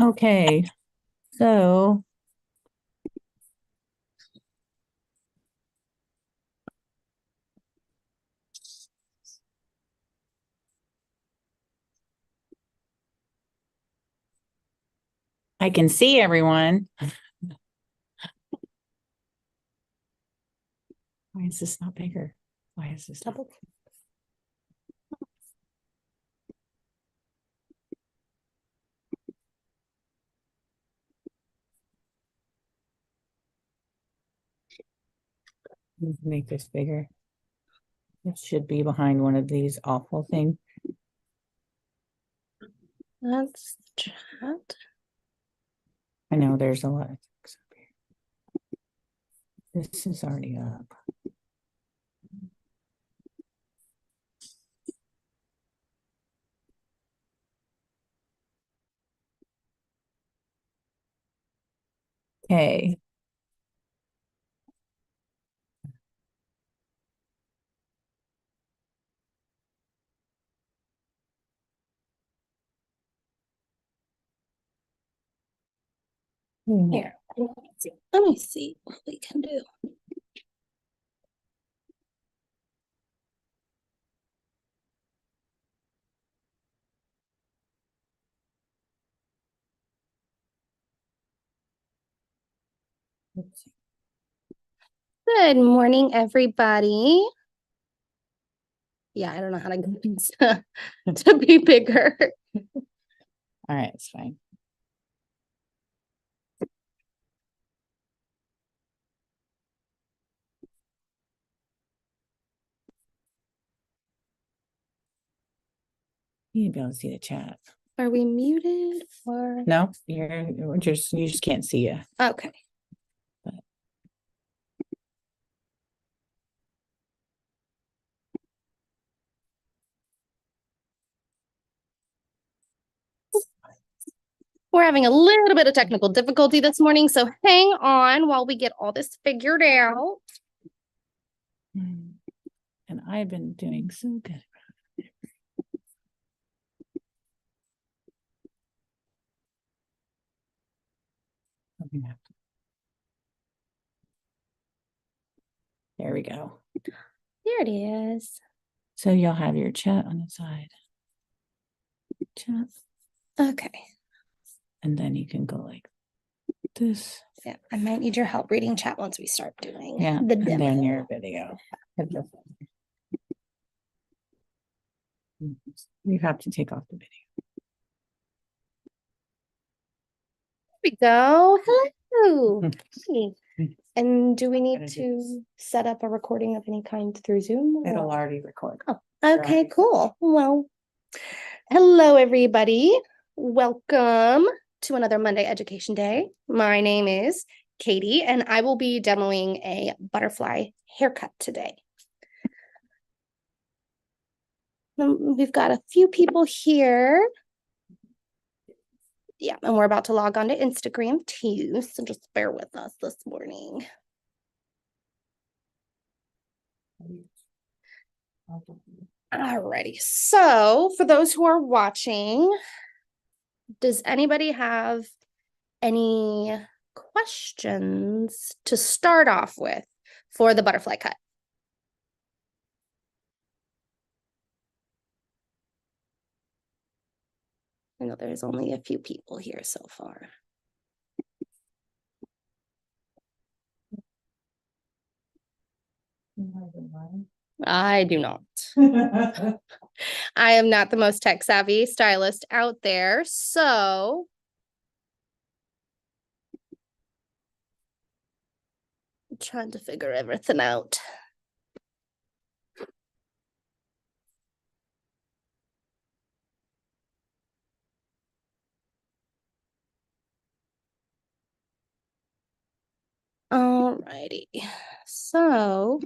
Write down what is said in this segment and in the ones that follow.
Okay, so I can see everyone. Why is this not bigger? Why is this double? Make this bigger. It should be behind one of these awful things. That's the chat. I know there's a lot of things up here. This is already up. Okay. Here, let me see what we can do. Good morning, everybody. Yeah, I don't know how to get these to be bigger. All right, it's fine. You need to be able to see the chat. Are we muted or no? You just can't see you. Okay. But we're having a little bit of technical difficulty this morning, so hang on while we get all this figured out. And I've been doing so good. There we go. There it is. So you'll have your chat on the side. Chat. Okay. And then you can go like this. Yeah, I might need your help reading chat once we start doing the and demo. Then your video. You have to take off the video. There we go. Hello. Hey. And do we need to set up a recording of any kind through Zoom? It'll already record. Oh, okay, cool. Well, hello, everybody. Welcome to another Monday Education Day. My name is Katie, and I will be demoing a butterfly haircut today. We've got a few people here. Yeah, and we're about to log on to Instagram too, so just bear with us this morning. Alrighty, so for those who are watching, does anybody have any questions to start off with for the butterfly cut? I know there's only a few people here so far. I do not. I am not the most tech savvy stylist out there, so I'm trying to figure everything out. Alrighty, so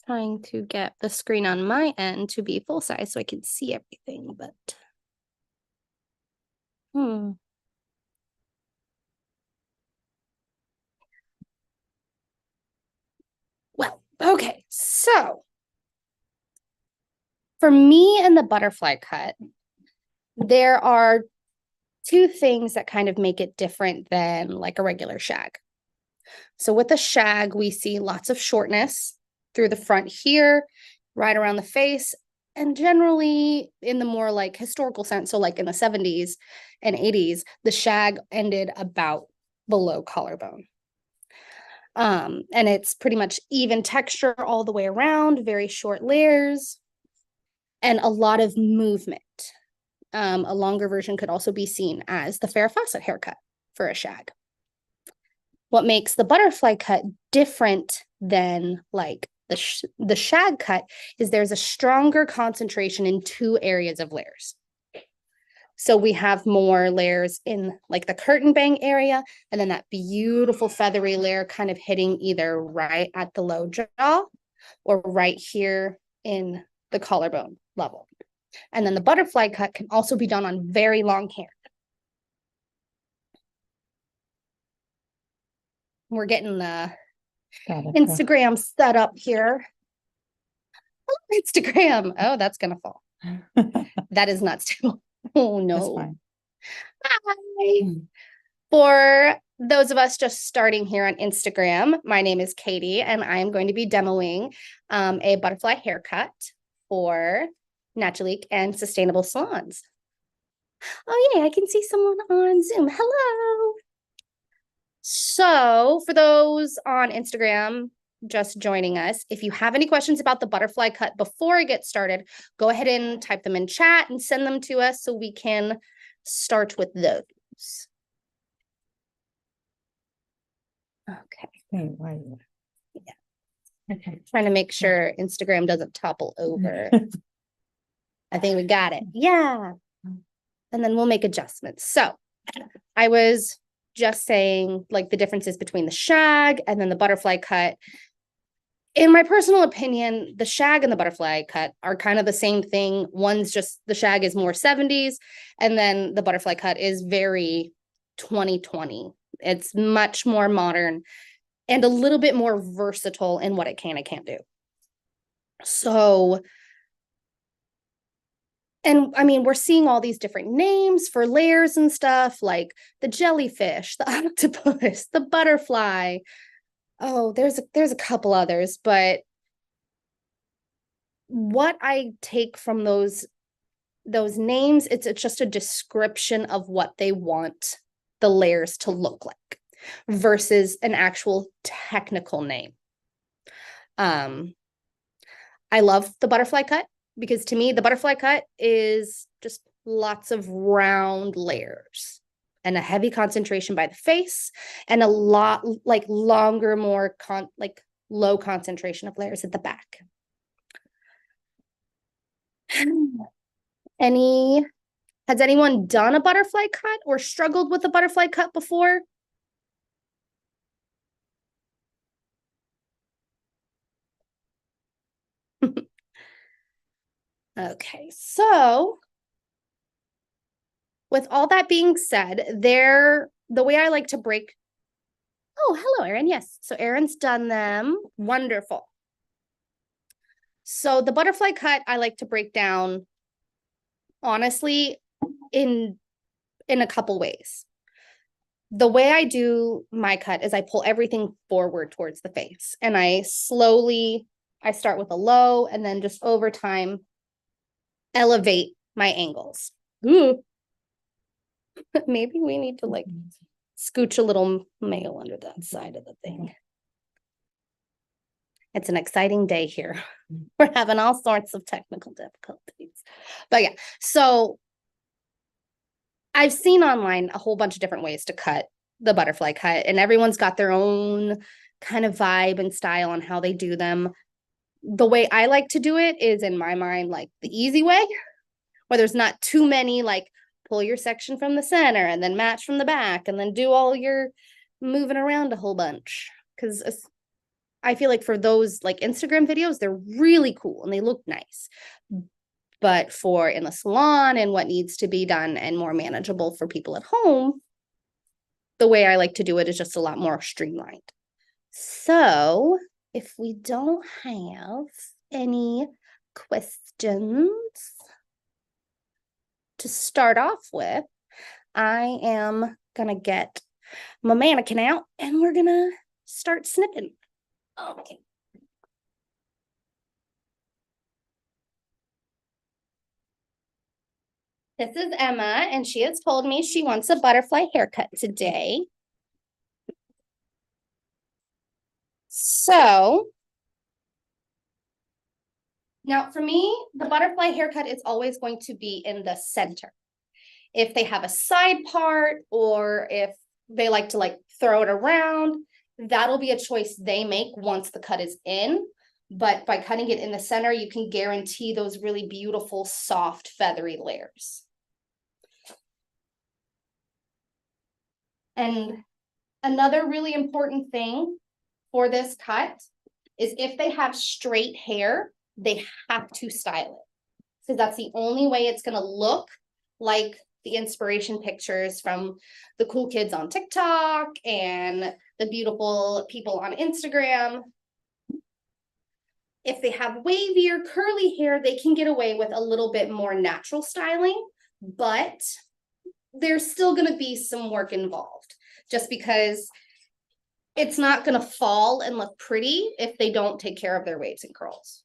trying to get the screen on my end to be full size so I can see everything, but Okay, so for me and the butterfly cut, there are two things that kind of make it different than like a regular shag. So with a shag, we see lots of shortness through the front here, right around the face, and generally in the more like historical sense, so like in the 70s and 80s, the shag ended about below collarbone. And it's pretty much even texture all the way around, very short layers, and a lot of movement. A longer version could also be seen as the Farrah Fawcett haircut for a shag. What makes the butterfly cut different than like the shag cut is there's a stronger concentration in two areas of layers. So we have more layers in like the curtain bang area, and then that beautiful feathery layer kind of hitting either right at the low jaw or right here in the collarbone level. And then the butterfly cut can also be done on very long hair. We're getting the Instagram set up here. Oh, Instagram. Oh, that's gonna fall. That is not stable. Oh no. Hi. For those of us just starting here on Instagram, my name is Katie, and I'm going to be demoing a butterfly haircut for Naturalique and Sustainable Salons. Oh, yay, I can see someone on Zoom. Hello. So for those on Instagram just joining us, if you have any questions about the butterfly cut before I get started, go ahead and type them in chat and send them to us so we can start with those. Okay. Yeah. Okay. Trying to make sure Instagram doesn't topple over. I think we got it. Yeah. And then we'll make adjustments. So I was just saying like the differences between the shag and then the butterfly cut. In my personal opinion, the shag and the butterfly cut are kind of the same thing. One's just the shag is more 70s, and then the butterfly cut is very 2020. It's much more modern and a little bit more versatile in what it can and can't do. So, and I mean, we're seeing all these different names for layers and stuff like the jellyfish, the octopus, the butterfly. Oh, there's a couple others, but what I take from those names, it's just a description of what they want the layers to look like versus an actual technical name. I love the butterfly cut because to me, the butterfly cut is just lots of round layers and a heavy concentration by the face and a lot like longer, more low concentration of layers at the back. Has anyone done a butterfly cut or struggled with a butterfly cut before? Okay, so with all that being said, the way I like to break. Oh, hello, Erin. Yes, so Erin's done them. Wonderful. So the butterfly cut, I like to break down, honestly, in a couple ways. The way I do my cut is I pull everything forward towards the face, and I start with a low, and then just over time, elevate my angles. Ooh. Maybe we need to like scooch a little mail under that side of the thing. It's an exciting day here. We're having all sorts of technical difficulties. But yeah, so I've seen online a whole bunch of different ways to cut the butterfly cut, and everyone's got their own kind of vibe and style on how they do them. The way I like to do it is, in my mind, like the easy way, where there's not too many, like pull your section from the center and then match from the back and then do all your moving around a whole bunch. Because I feel like for those like Instagram videos, they're really cool and they look nice. But for in the salon and what needs to be done and more manageable for people at home, the way I like to do it is just a lot more streamlined. So if we don't have any questions to start off with, I am gonna get my mannequin out and we're gonna start snipping. Okay. This is Emma, and she has told me she wants a butterfly haircut today. So now for me, the butterfly haircut is always going to be in the center. If they have a side part or if they like to throw it around, that'll be a choice they make once the cut is in. But by cutting it in the center, you can guarantee those really beautiful, soft, feathery layers. And another really important thing for this cut is if they have straight hair, they have to style it. So that's the only way it's going to look like the inspiration pictures from the cool kids on TikTok and the beautiful people on Instagram. If they have wavier, curly hair, they can get away with a little bit more natural styling, but there's still going to be some work involved just because it's not going to fall and look pretty if they don't take care of their waves and curls.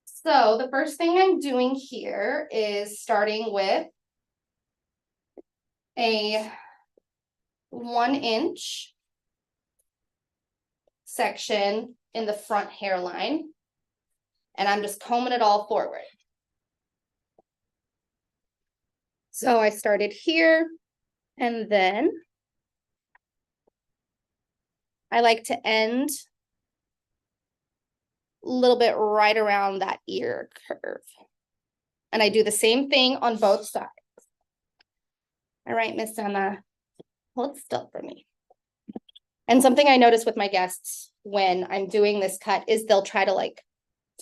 So the first thing I'm doing here is starting with a 1-inch section in the front hairline, and I'm just combing it all forward. So I started here, and then I like to end a little bit right around that ear curve. And I do the same thing on both sides. All right, Miss Emma, hold still for me. And something I notice with my guests when I'm doing this cut is they'll try to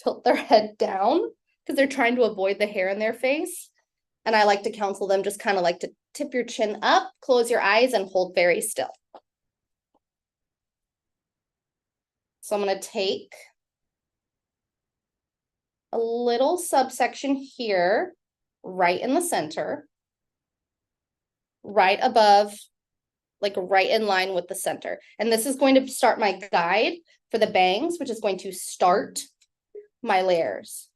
tilt their head down because they're trying to avoid the hair in their face. And I like to counsel them just kind of to tip your chin up, close your eyes, and hold very still. So I'm going to take a little subsection here, right in the center, right above, right in line with the center. And this is going to start my guide for the bangs, which is going to start my layers.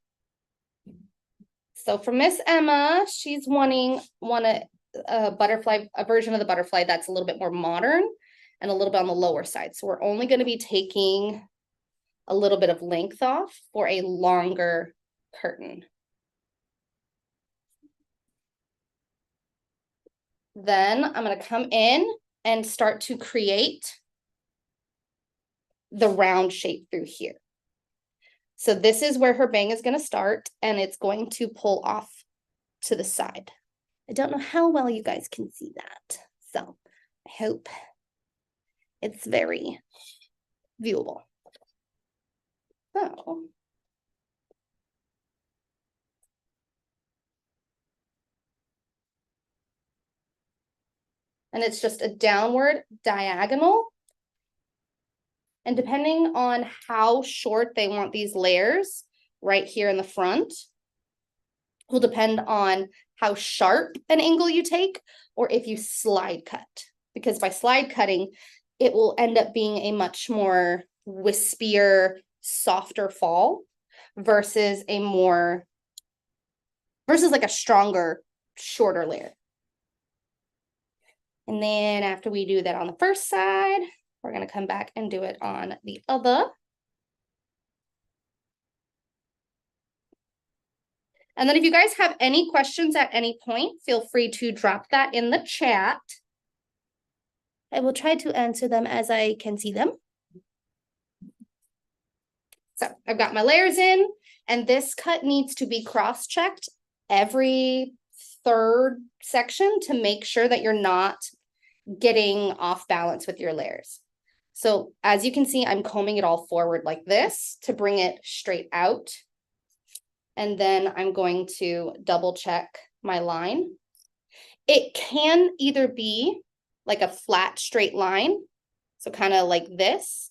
So for Miss Emma, she's wanting a version of the butterfly that's a little bit more modern and a little bit on the lower side. So we're only going to be taking a little bit of length off for a longer curtain. Then I'm going to come in and start to create the round shape through here. So this is where her bang is going to start, and it's going to pull off to the side. I don't know how well you guys can see that, so I hope it's very viewable. So and it's just a downward diagonal. And depending on how short they want these layers right here in the front will depend on how sharp an angle you take or if you slide cut. Because by slide cutting, it will end up being a much more wispier, softer fall versus a stronger, shorter layer. And then after we do that on the first side, we're going to come back and do it on the other. And then if you guys have any questions at any point, feel free to drop that in the chat. I will try to answer them as I can see them. So I've got my layers in, and this cut needs to be cross-checked every third section to make sure that you're not getting off balance with your layers. So as you can see, I'm combing it all forward like this to bring it straight out. And then I'm going to double check my line. It can either be like a flat straight line, so kind of like this,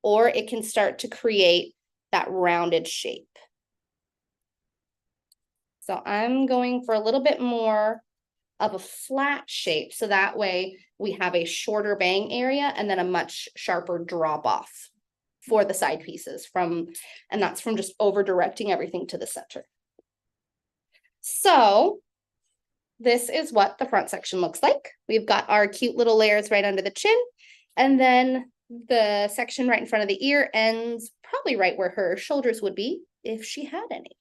or it can start to create that rounded shape. So I'm going for a little bit more of a flat shape. So that way we have a shorter bang area and then a much sharper drop off for the side pieces and that's from just over directing everything to the center. So this is what the front section looks like. We've got our cute little layers right under the chin, and then the section right in front of the ear ends probably right where her shoulders would be if she had any.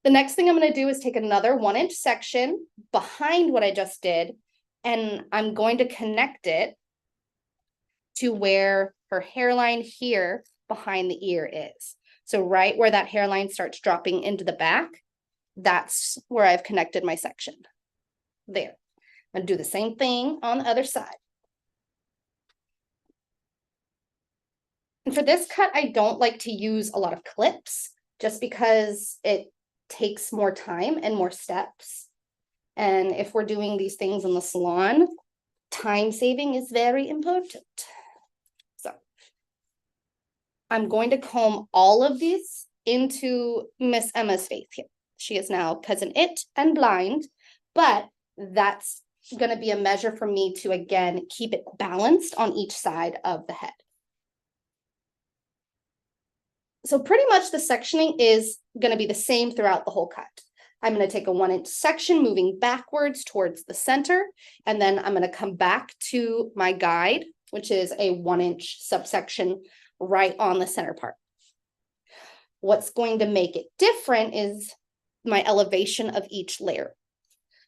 The next thing I'm going to do is take another 1-inch section behind what I just did, and I'm going to connect it to where her hairline here behind the ear is. So right where that hairline starts dropping into the back, that's where I've connected my section. There. I'm going to do the same thing on the other side. And for this cut, I don't like to use a lot of clips just because it takes more time and more steps. And if we're doing these things in the salon, time saving is very important. So I'm going to comb all of these into Miss Emma's face here. She is now Cousin It and blind, but that's going to be a measure for me to, again, keep it balanced on each side of the head. So pretty much the sectioning is going to be the same throughout the whole cut. I'm going to take a 1-inch section moving backwards towards the center, and then I'm going to come back to my guide, which is a 1-inch subsection right on the center part. What's going to make it different is my elevation of each layer.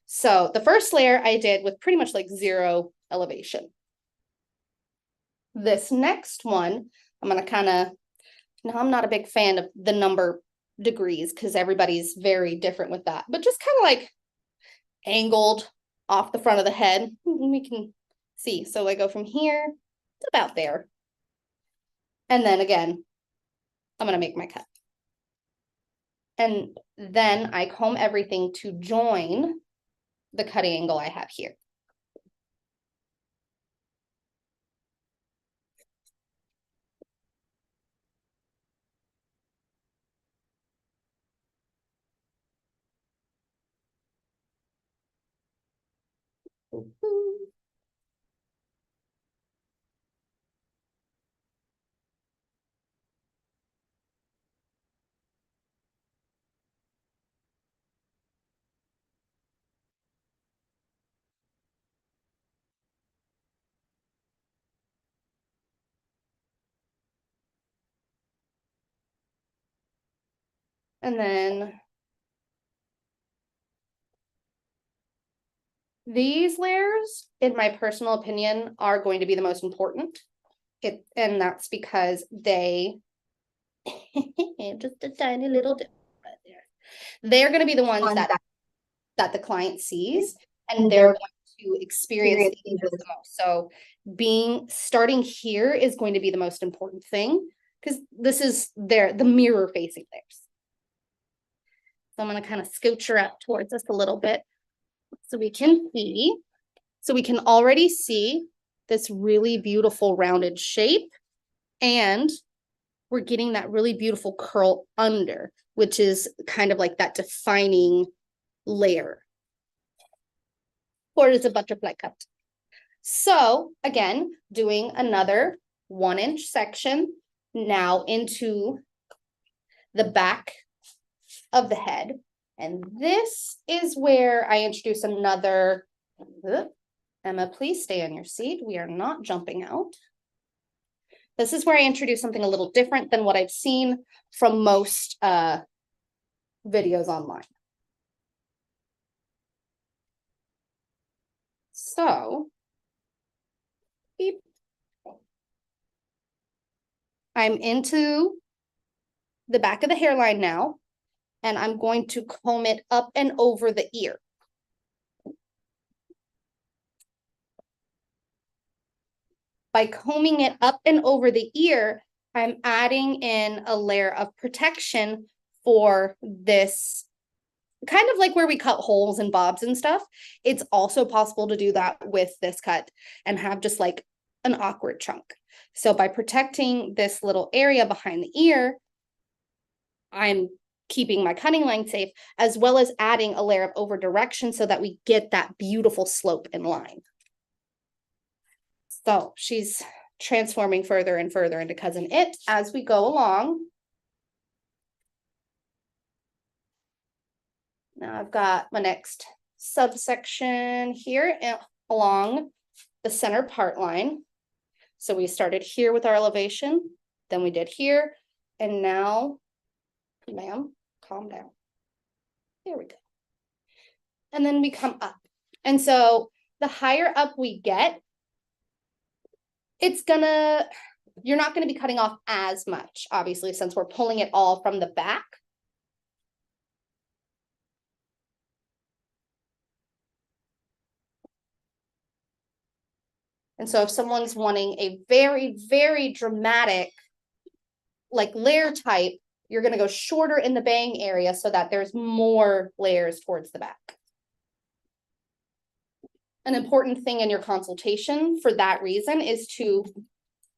So the first layer I did with pretty much like 0 elevation. This next one, I'm going to kind of, now I'm not a big fan of the number degrees because everybody's very different with that, but just kind of like angled off the front of the head. We can see. So I go from here to about there. And then again, I'm going to make my cut. And then I comb everything to join the cutting angle I have here. And then these layers, in my personal opinion, are going to be the most important. And that's because they, just a tiny little dip right there. They're going to be the ones that the client sees, and they're going to experience these the most. So starting here is going to be the most important thing because this is the mirror facing layers. So I'm going to kind of scooch her up towards us a little bit so we can see. So we can already see this really beautiful rounded shape, and we're getting that really beautiful curl under, which is kind of like that defining layer. Or is a butterfly cut. So again, doing another 1-inch section now into the back of the head. And this is where I introduce another, Emma, please stay on your seat. We are not jumping out. This is where I introduce something a little different than what I've seen from most videos online. So, beep. I'm into the back of the hairline now, and I'm going to comb it up and over the ear. By combing it up and over the ear, I'm adding in a layer of protection for this, kind of like where we cut holes and bobs and stuff. It's also possible to do that with this cut and have just like an awkward chunk. So by protecting this little area behind the ear, I'm keeping my cutting line safe, as well as adding a layer of over direction so that we get that beautiful slope in line. So she's transforming further and further into Cousin It as we go along. Now I've got my next subsection here along the center part line. So we started here with our elevation, then we did here, and now, ma'am, calm down. There we go. And then we come up. And so the higher up we get, you're not gonna be cutting off as much, obviously, since we're pulling it all from the back. And so if someone's wanting a very, very dramatic, like layer type, you're gonna go shorter in the bang area so that there's more layers towards the back. An important thing in your consultation for that reason is to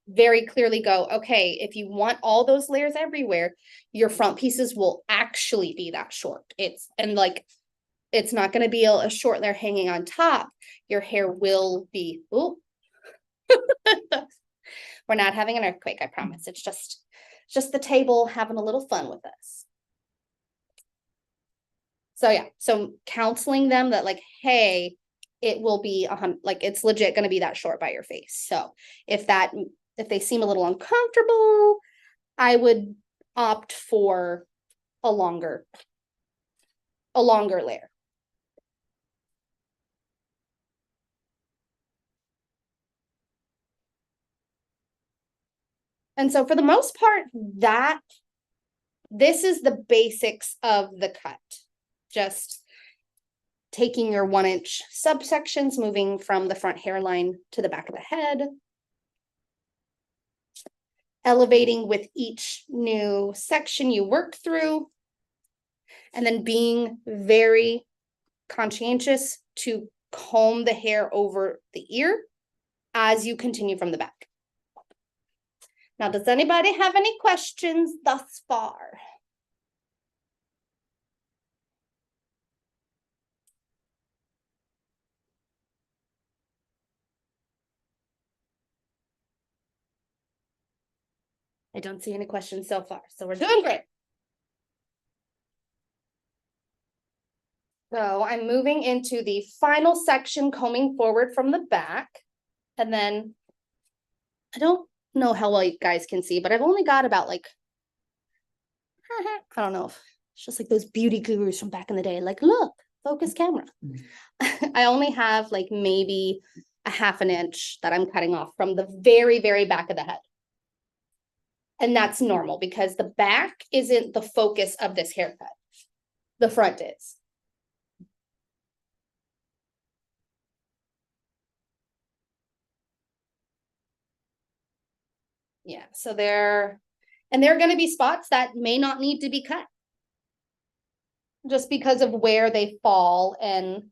very clearly go, okay, if you want all those layers everywhere, your front pieces will actually be that short. It's not going to be a short layer hanging on top. Your hair will be, oh, we're not having an earthquake, I promise. It's just the table having a little fun with us. So yeah, so counseling them that like, hey, it will be like it's legit going to be that short by your face. So if they seem a little uncomfortable, I would opt for a longer layer. And so for the most part, this is the basics of the cut. Just taking your 1-inch subsections, moving from the front hairline to the back of the head, elevating with each new section you work through, and then being very conscientious to comb the hair over the ear as you continue from the back. Now, does anybody have any questions thus far? I don't see any questions so far, so we're doing great. So I'm moving into the final section, combing forward from the back. And then I don't know how well you guys can see, but I've only got about like, I don't know, it's just like those beauty gurus from back in the day. Like, look, focus camera. I only have like maybe a 1/2 inch that I'm cutting off from the very, very back of the head. And that's normal because the back isn't the focus of this haircut. The front is. Yeah, so there are going to be spots that may not need to be cut just because of where they fall. And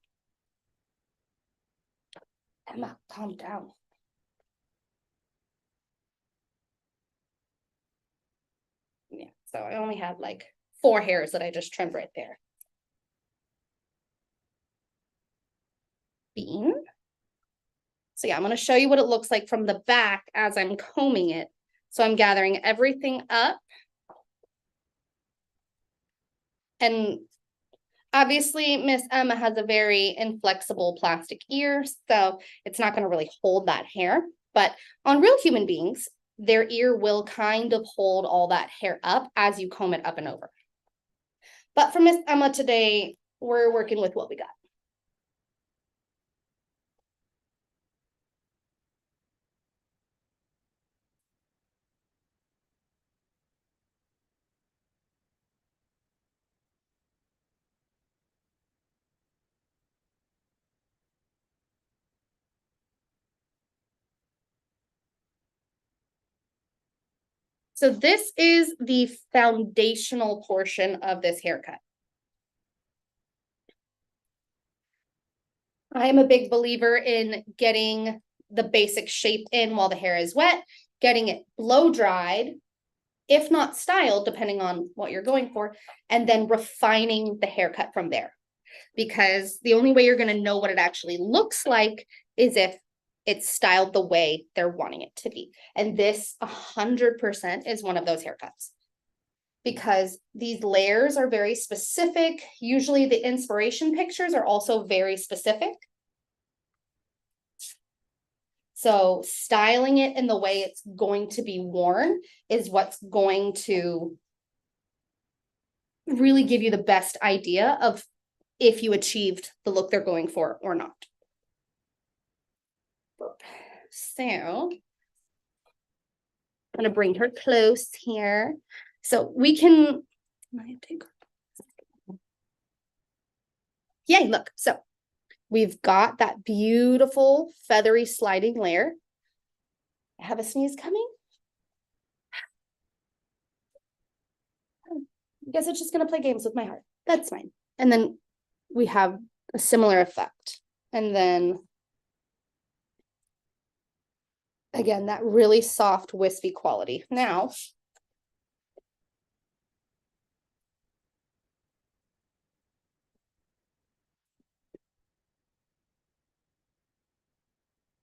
Emma, calm down. Yeah, so I only have like 4 hairs that I just trimmed right there. Bean. So yeah, I'm going to show you what it looks like from the back as I'm combing it. So I'm gathering everything up. And obviously, Miss Emma has a very inflexible plastic ear, so it's not going to really hold that hair. But on real human beings, their ear will kind of hold all that hair up as you comb it up and over. But for Miss Emma today, we're working with what we got. So this is the foundational portion of this haircut. I am a big believer in getting the basic shape in while the hair is wet, getting it blow dried, if not styled, depending on what you're going for, and then refining the haircut from there. Because the only way you're going to know what it actually looks like is if it's styled the way they're wanting it to be. And this 100% is one of those haircuts. Because these layers are very specific. Usually the inspiration pictures are also very specific. So styling it in the way it's going to be worn is what's going to really give you the best idea of if you achieved the look they're going for or not. So I'm going to bring her close here. So we can, yeah, look, so we've got that beautiful feathery sliding layer. I have a sneeze coming. I guess it's just going to play games with my heart. That's fine. And then we have a similar effect. And then again, that really soft, wispy quality. Now,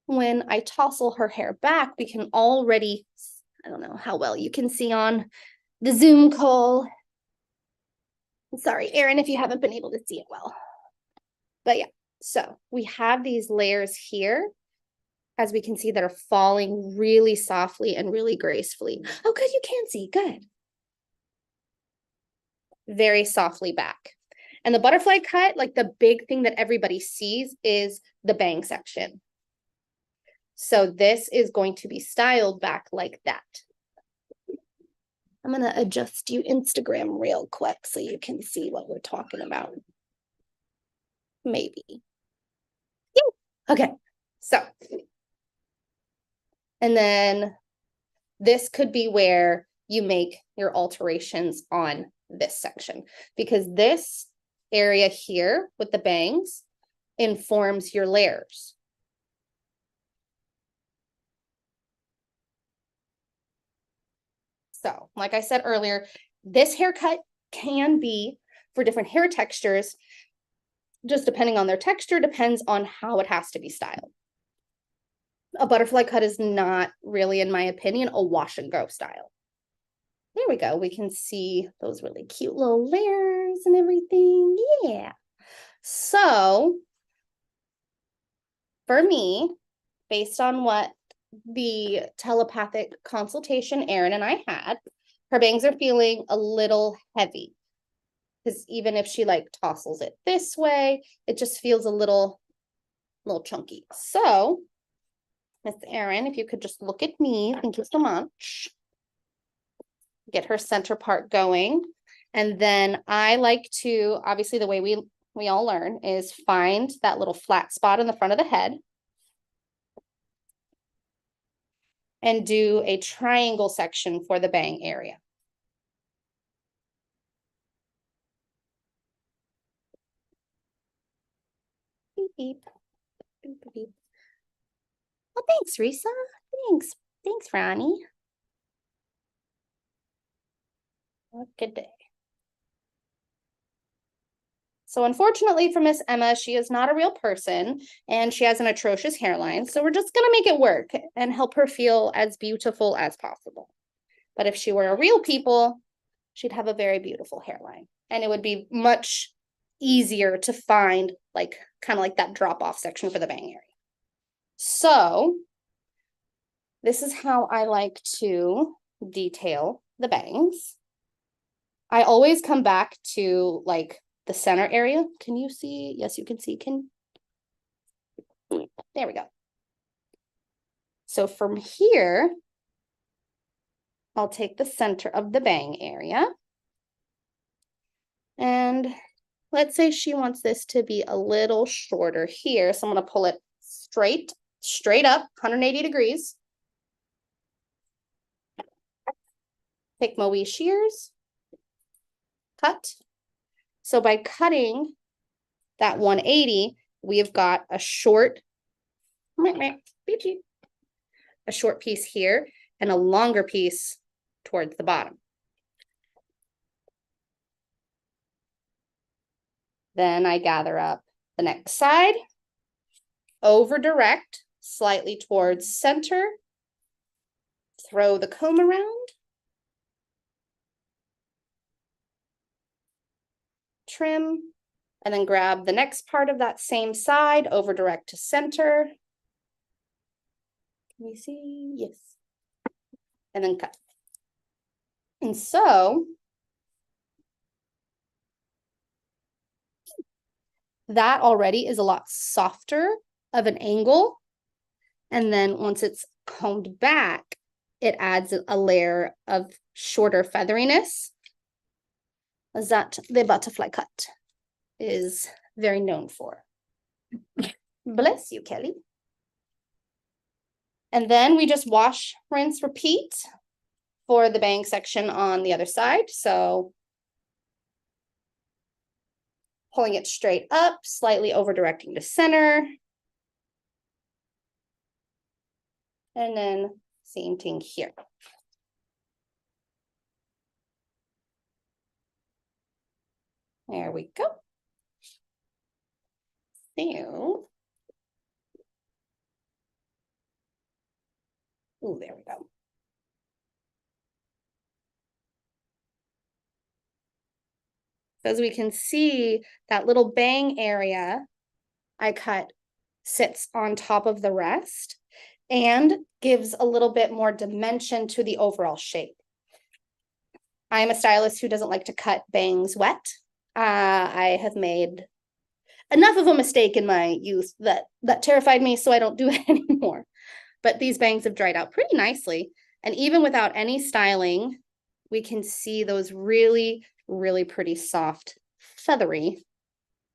when I tousle her hair back, we can already, I don't know how well you can see on the Zoom call. Sorry, Erin, if you haven't been able to see it well. But yeah, so we have these layers here, as we can see, that are falling really softly and really gracefully. Oh, good, you can see, good. Very softly back. And the butterfly cut, like the big thing that everybody sees is the bang section. So this is going to be styled back like that. I'm going to adjust you Instagram real quick so you can see what we're talking about. Maybe. Yeah. Okay. So, and then this could be where you make your alterations on this section, because this area here with the bangs informs your layers. So, like I said earlier, this haircut can be for different hair textures, just depending on their texture, depends on how it has to be styled. A butterfly cut is not really, in my opinion, a wash and go style. There we go. We can see those really cute little layers and everything. Yeah. So for me, based on what the telepathic consultation Erin and I had, her bangs are feeling a little heavy, because even if she like tousles it this way, it just feels a little chunky. So Miss Erin, if you could just look at me, thank you so much. Get her center part going. And then I like to, obviously the way we all learn is find that little flat spot in the front of the head and do a triangle section for the bang area. Beep, beep. Beep, beep. Well, thanks, Risa. Thanks, Ronnie. Have a good day. So unfortunately for Miss Emma, she is not a real person and she has an atrocious hairline. So we're just going to make it work and help her feel as beautiful as possible. But if she were a real people, she'd have a very beautiful hairline. And it would be much easier to find, like, kind of like that drop-off section for the bang area. So this is how I like to detail the bangs. I always come back to like the center area. Can you see? Yes, you can see. There we go. So from here, I'll take the center of the bang area. And let's say she wants this to be a little shorter here. So I'm going to pull it straight up, 180 degrees. Take my wee shears, cut. So by cutting that 180, we have got a short piece here. and a longer piece towards the bottom. Then I gather up the next side, over direct, slightly towards center, throw the comb around, trim, and then grab the next part of that same side, over direct to center. Can you see? Yes. And then cut. And so that already is a lot softer of an angle. And then once it's combed back, it adds a layer of shorter featheriness, as that the butterfly cut is very known for. Bless you, Kelly. And then we just wash, rinse, repeat for the bang section on the other side. So pulling it straight up, slightly over directing to center. And then same thing here. There we go. So, oh, there we go. As we can see, that little bang area I cut sits on top of the rest and gives a little bit more dimension to the overall shape. I am a stylist who doesn't like to cut bangs wet. I have made enough of a mistake in my youth that terrified me, so I don't do it anymore. But these bangs have dried out pretty nicely. And even without any styling, we can see those really, really pretty soft, feathery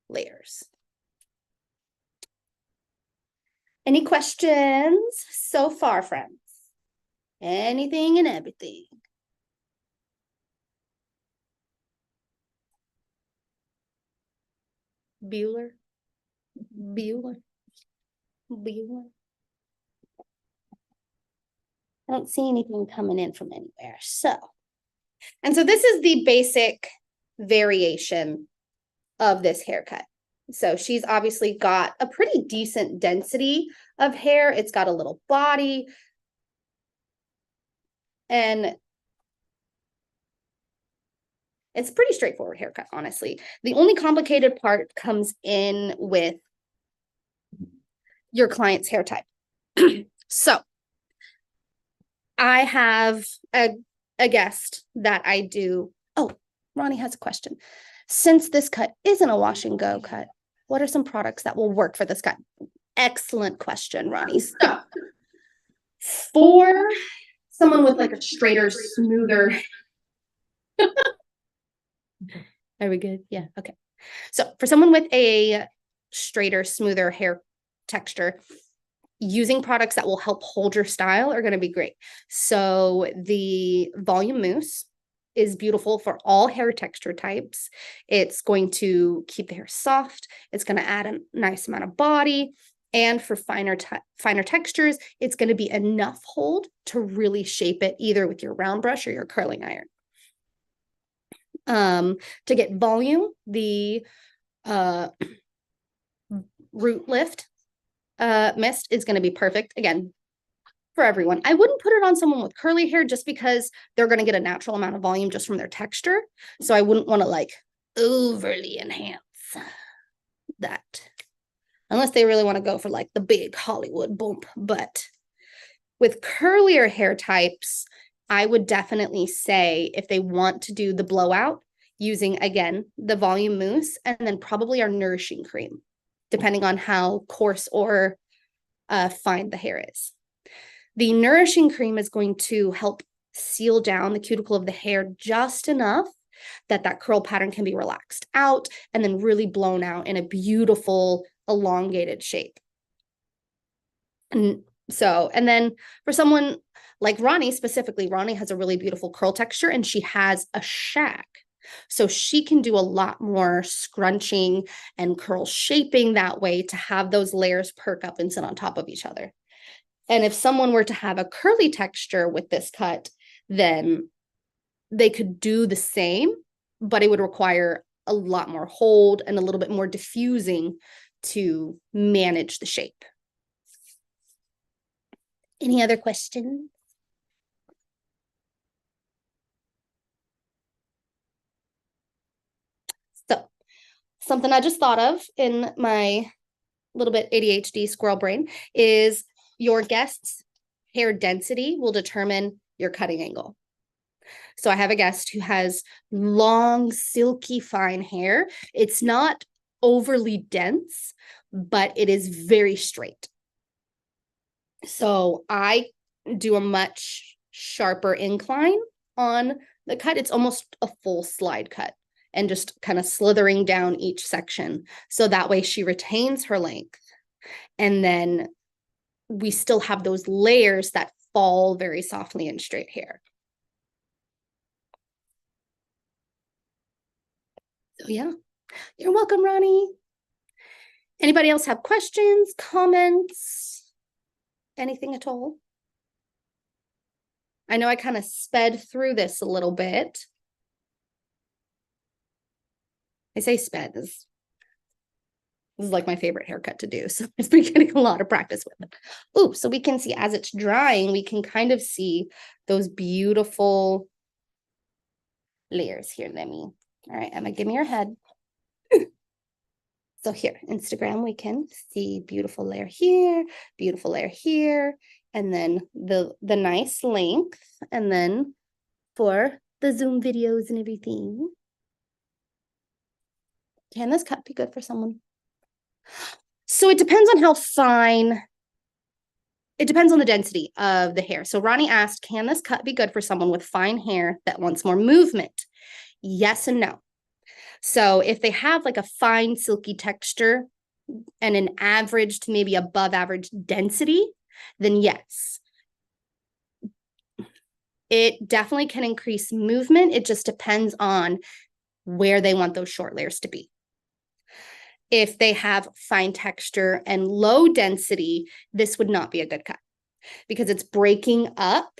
layers. Any questions so far, friends? Anything and everything. Bueller. I don't see anything coming in from anywhere. So this is the basic variation of this haircut. So she's obviously got a pretty decent density of hair. It's got a little body. And it's a pretty straightforward haircut, honestly. The only complicated part comes in with your client's hair type. So I have a guest that I do. Oh, Ronnie has a question. Since this cut isn't a wash and go cut, what are some products that will work for this cut? Excellent question, Ronnie. So for someone with like a straighter, smoother. Are we good? Yeah. Okay. So for someone with a straighter, smoother hair texture, using products that will help hold your style are going to be great. So the volume mousse is beautiful for all hair texture types. It's going to keep the hair soft. It's going to add a nice amount of body. And for finer textures, it's going to be enough hold to really shape it either with your round brush or your curling iron. To get volume, the root lift mist is going to be perfect. Again, for everyone. I wouldn't put it on someone with curly hair just because they're going to get a natural amount of volume just from their texture. So I wouldn't want to like overly enhance that unless they really want to go for like the big Hollywood bump. But with curlier hair types, I would definitely say if they want to do the blowout, using, again, the volume mousse and then probably our nourishing cream, depending on how coarse or fine the hair is. The nourishing cream is going to help seal down the cuticle of the hair just enough that that curl pattern can be relaxed out and then really blown out in a beautiful elongated shape. And then for someone like Ronnie specifically, Ronnie has a really beautiful curl texture and she has a shag. So she can do a lot more scrunching and curl shaping that way to have those layers perk up and sit on top of each other. And if someone were to have a curly texture with this cut, then they could do the same, but it would require a lot more hold and a little bit more diffusing to manage the shape. Any other questions? So, something I just thought of in my little bit ADHD squirrel brain is your guest's hair density will determine your cutting angle. So I have a guest who has long, silky, fine hair. It's not overly dense, but it is very straight. So I do a much sharper incline on the cut. It's almost a full slide cut and just kind of slithering down each section. So that way she retains her length. And then we still have those layers that fall very softly in straight hair. So yeah, you're welcome, Ronnie. Anybody else have questions, comments, anything at all? I know I kind of sped through this a little bit. I say sped. This is like my favorite haircut to do. So I've been getting a lot of practice with it. Ooh, so we can see as it's drying, we can kind of see those beautiful layers here. All right, Emma, give me your head. So here, Instagram, we can see beautiful layer here, and then the nice length, and then for the Zoom videos and everything. Can this cut be good for someone? So it depends on how fine, it depends on the density of the hair. So Ronnie asked, can this cut be good for someone with fine hair that wants more movement? Yes and no. So if they have like a fine silky texture and an average to maybe above average density, then yes. It definitely can increase movement. It just depends on where they want those short layers to be. If they have fine texture and low density, this would not be a good cut because it's breaking up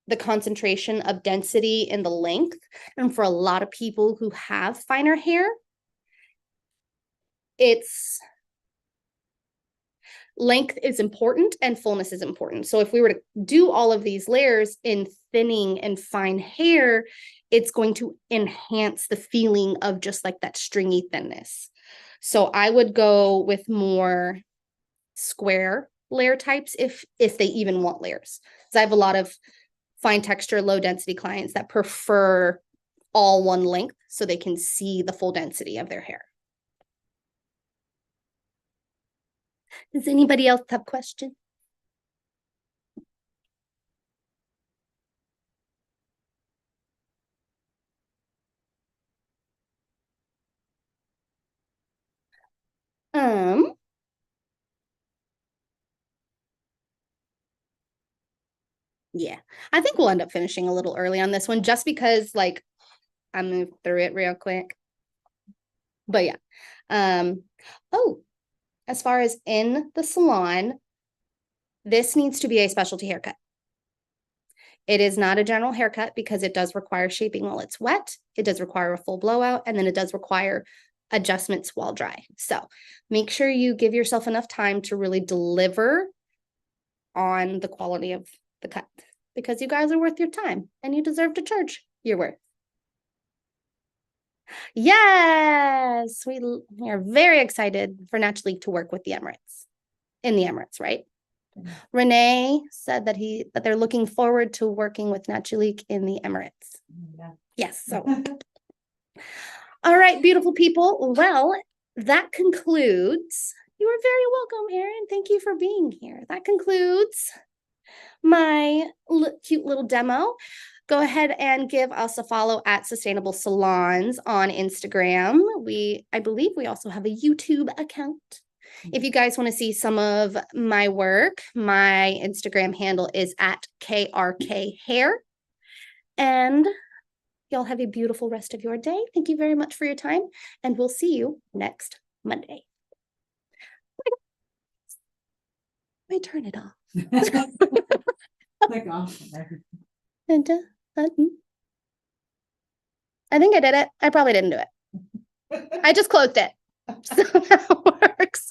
the concentration of density in the length. And for a lot of people who have finer hair, it's length is important and fullness is important. So if we were to do all of these layers in thinning and fine hair, it's going to enhance the feeling of just like that stringy thinness. So I would go with more square layer types if they even want layers. Because I have a lot of fine texture, low density clients that prefer all one length so they can see the full density of their hair. Does anybody else have questions? Yeah, I think we'll end up finishing a little early on this one just because like I moved through it real quick. But yeah. Oh, as far as in the salon, this needs to be a specialty haircut. It is not a general haircut because it does require shaping while it's wet. It does require a full blowout, and then it does require adjustments while dry. So make sure you give yourself enough time to really deliver on the quality of the cut because you guys are worth your time and you deserve to charge your worth. Yes, we are very excited for Naturally to work with the Emirates, in the Emirates, right? Renee said that they're looking forward to working with Naturally in the Emirates. Yeah. Yes. So, all right, beautiful people. Well, that concludes. You are very welcome, Erin. Thank you for being here. That concludes my cute little demo. Go ahead and give us a follow at Sustainable Salons on Instagram. I believe we also have a YouTube account. If you guys want to see some of my work, my Instagram handle is at KRK Hair. And y'all have a beautiful rest of your day. Thank you very much for your time, and we'll see you next Monday. I turn it off? Click off. I think I did it. I probably didn't do it. I just closed it. So that works.